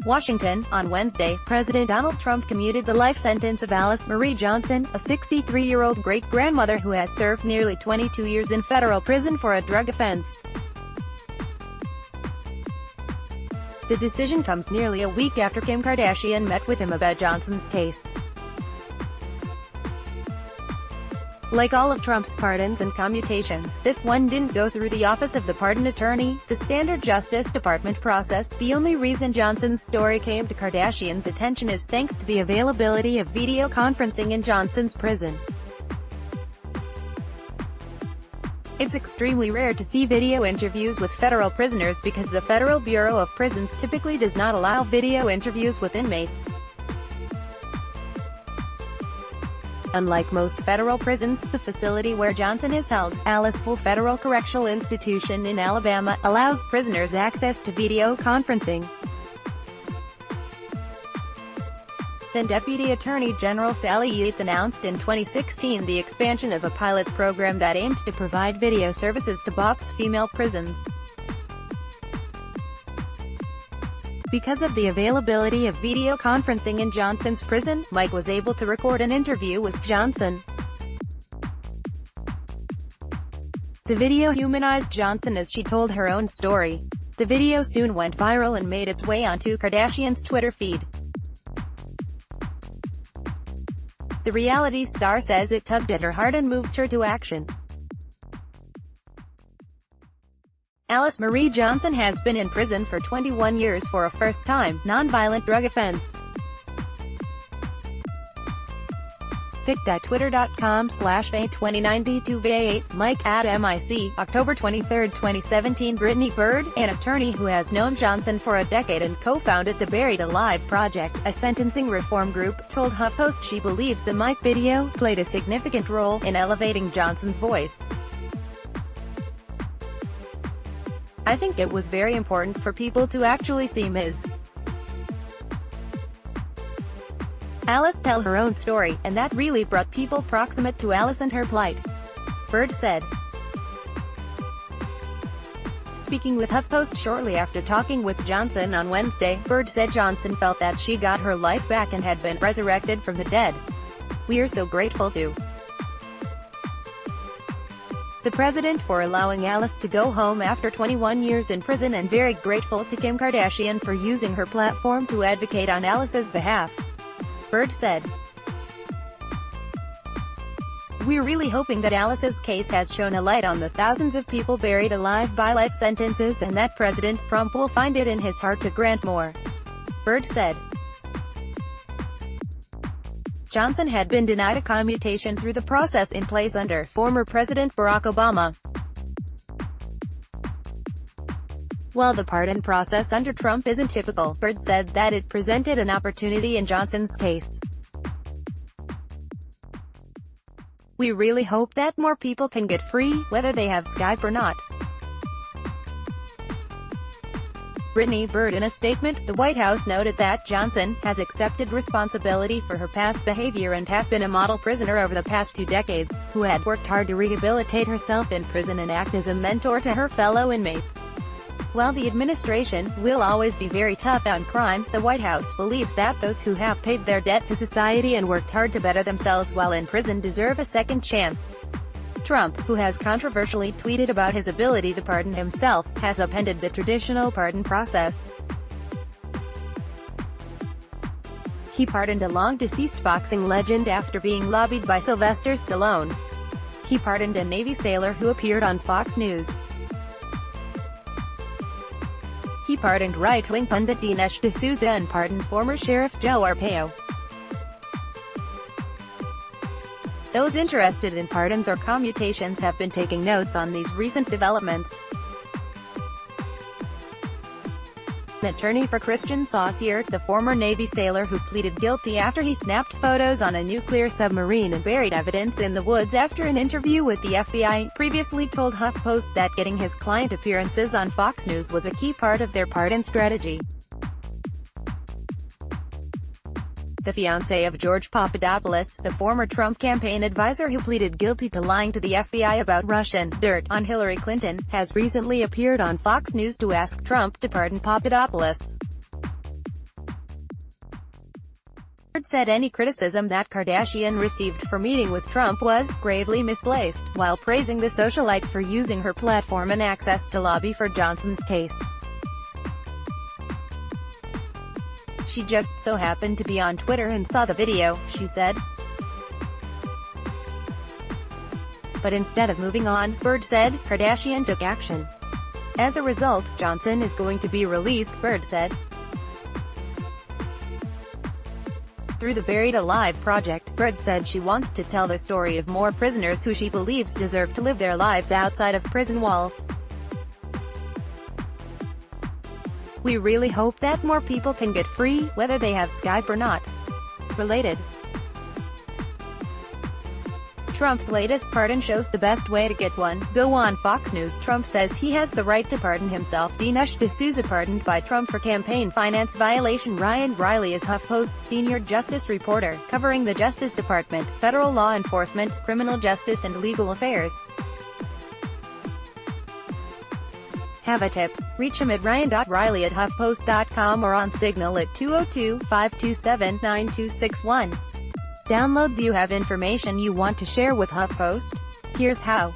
Washington. On Wednesday, President Donald Trump commuted the life sentence of Alice Marie Johnson, a 63-year-old great-grandmother who has served nearly 22 years in federal prison for a drug offense. The decision comes nearly a week after Kim Kardashian met with him about Johnson's case. Like all of Trump's pardons and commutations, this one didn't go through the Office of the Pardon Attorney, the standard Justice Department process. The only reason Johnson's story came to Kardashian's attention is thanks to the availability of video conferencing in Johnson's prison. It's extremely rare to see video interviews with federal prisoners because the Federal Bureau of Prisons typically does not allow video interviews with inmates. Unlike most federal prisons, the facility where Johnson is held, Aliceville Federal Correctional Institution in Alabama, allows prisoners access to video conferencing. Then Deputy Attorney General Sally Yates announced in 2016 the expansion of a pilot program that aimed to provide video services to BOP's female prisons. Because of the availability of video conferencing in Johnson's prison, Mike was able to record an interview with Johnson. The video humanized Johnson as she told her own story. The video soon went viral and made its way onto Kardashian's Twitter feed. The reality star says it tugged at her heart and moved her to action. Alice Marie Johnson has been in prison for 21 years for a first-time, non-violent drug offense. Fic.twitter.com/A2092VA8, Mike @MIC, October 23, 2017. Brittany Byrd, an attorney who has known Johnson for a decade and co-founded the Buried Alive Project, a sentencing reform group, told HuffPost she believes the Mike video played a significant role in elevating Johnson's voice. I think it was very important for people to actually see Ms. Alice tell her own story, and that really brought people proximate to Alice and her plight, Byrd said. Speaking with HuffPost shortly after talking with Johnson on Wednesday, Byrd said Johnson felt that she got her life back and had been resurrected from the dead. "We're so grateful to the president for allowing Alice to go home after 21 years in prison, and very grateful to Kim Kardashian for using her platform to advocate on Alice's behalf," Byrd said. "We're really hoping that Alice's case has shown a light on the thousands of people buried alive by life sentences, and that President Trump will find it in his heart to grant more," Byrd said. Johnson had been denied a commutation through the process in place under former President Barack Obama. While the pardon process under Trump isn't typical, Byrd said that it presented an opportunity in Johnson's case. "We really hope that more people can get free, whether they have Skype or not." Brittany Byrd. In a statement, the White House noted that Johnson has accepted responsibility for her past behavior and has been a model prisoner over the past 2 decades, who had worked hard to rehabilitate herself in prison and act as a mentor to her fellow inmates. While the administration will always be very tough on crime, the White House believes that those who have paid their debt to society and worked hard to better themselves while in prison deserve a second chance. Trump, who has controversially tweeted about his ability to pardon himself, has upended the traditional pardon process. He pardoned a long-deceased boxing legend after being lobbied by Sylvester Stallone. He pardoned a Navy sailor who appeared on Fox News. He pardoned right-wing pundit Dinesh D'Souza and pardoned former Sheriff Joe Arpaio. Those interested in pardons or commutations have been taking notes on these recent developments. An attorney for Christian Saucier, the former Navy sailor who pleaded guilty after he snapped photos on a nuclear submarine and buried evidence in the woods after an interview with the FBI, previously told HuffPost that getting his client appearances on Fox News was a key part of their pardon strategy. The fiancé of George Papadopoulos, the former Trump campaign advisor who pleaded guilty to lying to the FBI about Russian dirt on Hillary Clinton, has recently appeared on Fox News to ask Trump to pardon Papadopoulos. Bird said any criticism that Kardashian received for meeting with Trump was gravely misplaced, while praising the socialite for using her platform and access to lobby for Johnson's case. She just so happened to be on Twitter and saw the video, she said. But instead of moving on, Bird said, Kardashian took action. As a result, Johnson is going to be released, Bird said. Through the Buried Alive project, Bird said she wants to tell the story of more prisoners who she believes deserve to live their lives outside of prison walls. We really hope that more people can get free, whether they have Skype or not. Related. Trump's latest pardon shows the best way to get one. Go on Fox News. Trump says he has the right to pardon himself. Dinesh D'Souza pardoned by Trump for campaign finance violation. Ryan Riley is HuffPost senior justice reporter, covering the Justice Department, federal law enforcement, criminal justice and legal affairs. Have a tip? Reach him at ryan.riley@huffpost.com or on Signal at 202-527-9261. Download. Do you have information you want to share with HuffPost? Here's how.